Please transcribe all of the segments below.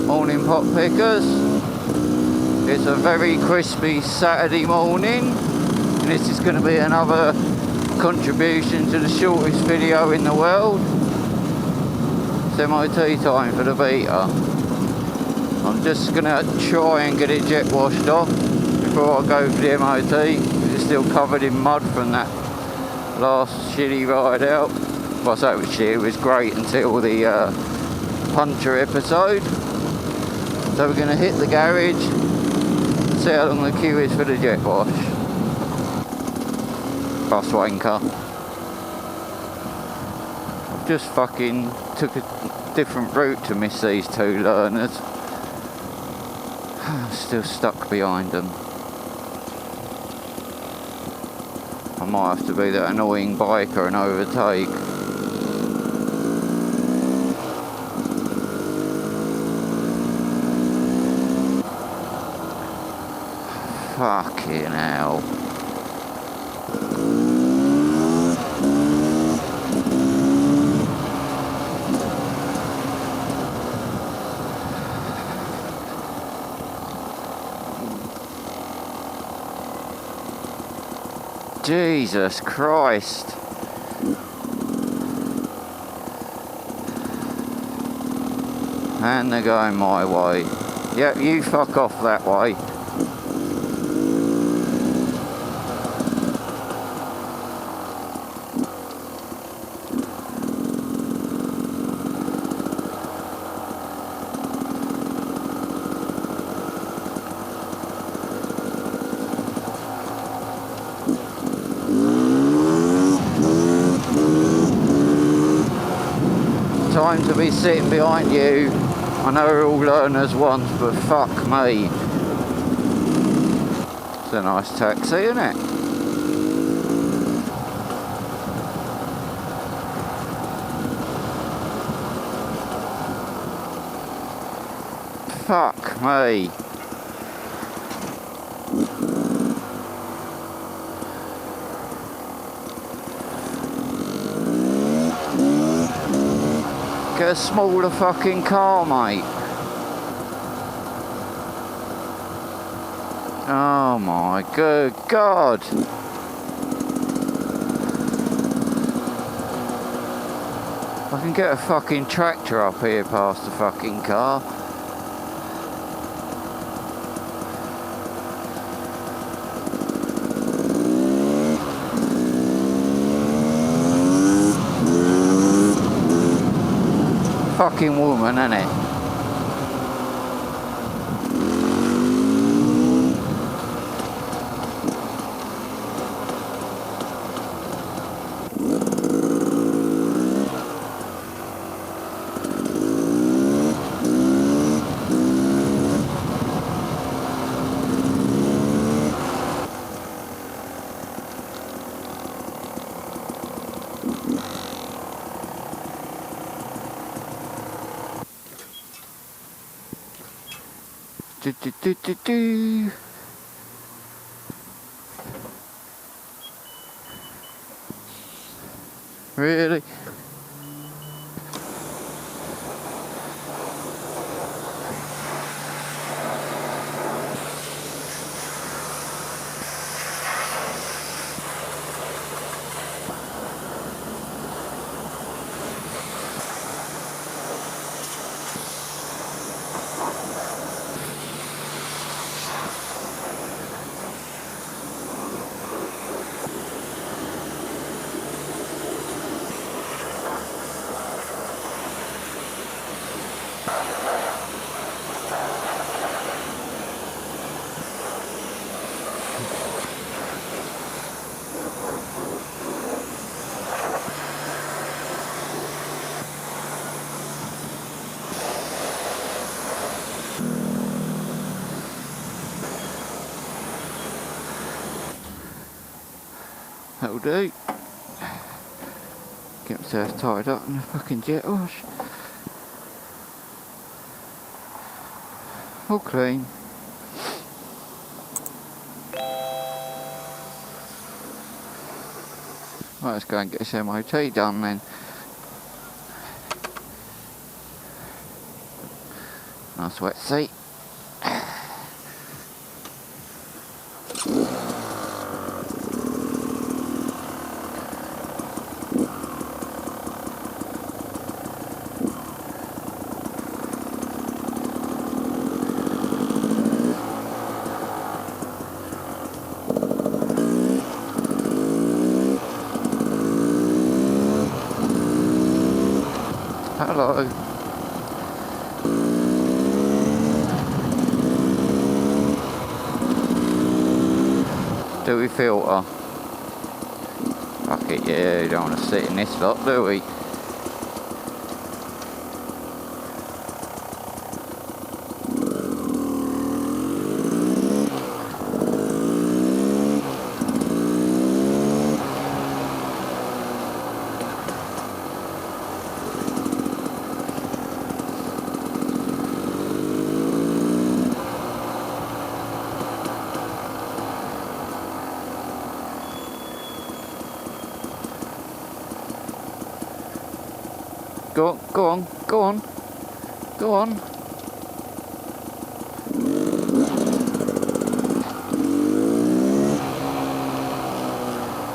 Morning pot pickers. It's a very crispy Saturday morning and this is going to be another contribution to the shortest video in the world. It's MOT time for the Beta. I'm just going to try and get it jet washed off before I go for the MOT. It's still covered in mud from that last shitty ride out. Well, I say it was shit, it was great until the puncture episode. So we're going to hit the garage, see how long the queue is for the jet wash. Bus wanker. I've just fucking took a different route to miss these two learners. Still stuck behind them. I might have to be that annoying biker and overtake. Fucking hell. Jesus Christ. And they're going my way. Yep, you fuck off that way. Time to be sitting behind you. I know we're all learners once, but fuck me. It's a nice taxi, isn't it? Fuck me. Get a smaller fucking car, mate. Oh my good God. I can get a fucking tractor up here past the fucking car. Fucking woman, innit? Do. Really? That'll do. Get myself tied up in a fucking jet wash. All clean. Right, let's go and get this MOT done then. Nice wet seat. Hello. Do we filter? Fuck it, yeah, you don't want to sit in this lot, do we? Go on, go on, go on, go on.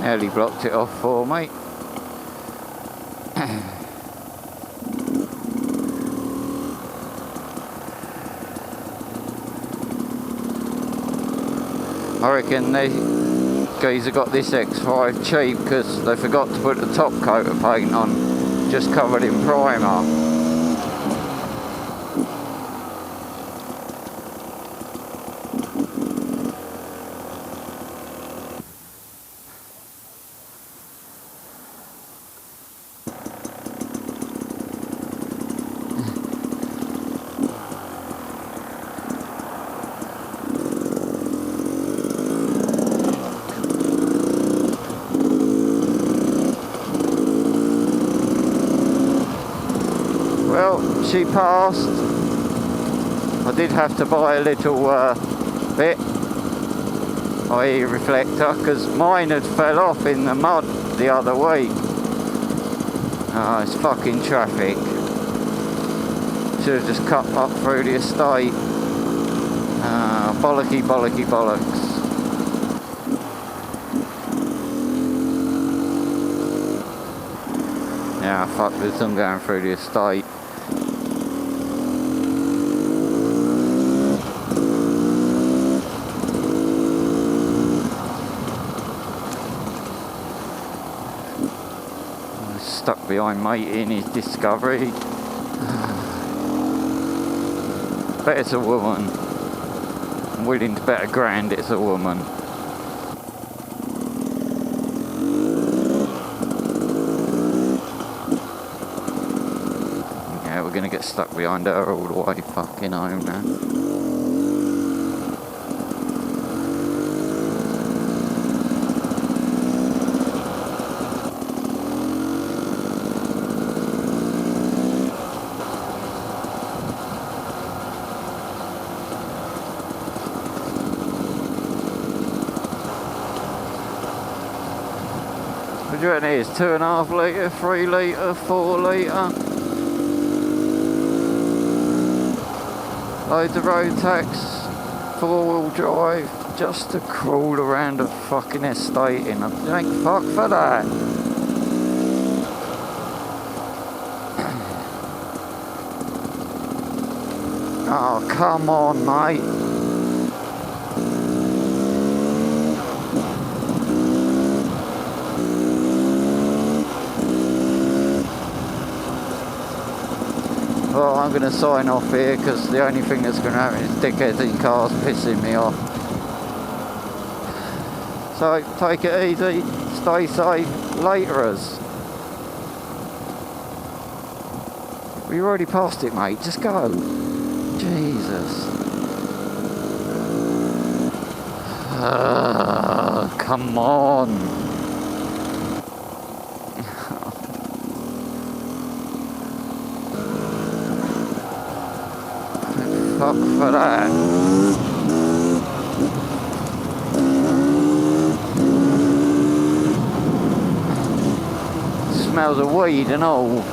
Nearly blocked it off for me. I reckon they guys have got this X5 cheap because they forgot to put the top coat of paint on. Just covered in primer. Well, she passed. I did have to buy a little bit, i.e. reflector, because mine had fell off in the mud the other week. Oh, it's fucking traffic. Should have just cut up through the estate. Bollocky, bollocky, bollocks. Yeah, fuck this, I'm going through the estate. Stuck behind mate in his Discovery. Bet it's a woman. I'm willing to bet £1,000 it's a woman. Yeah, we're gonna get stuck behind her all the way fucking home now. What do you reckon it is? 2.5 litre, 3 litre, 4 litre? Loads of road tax, 4-wheel drive, just to crawl around a fucking estate in. I thank fuck for that. Oh, come on, mate. Well, I'm going to sign off here because the only thing that's going to happen is dickheads in cars pissing me off. So, take it easy, stay safe, laterers. We already passed it, mate, just go. Jesus. Come on. Fuck for that. Smells of weed and all.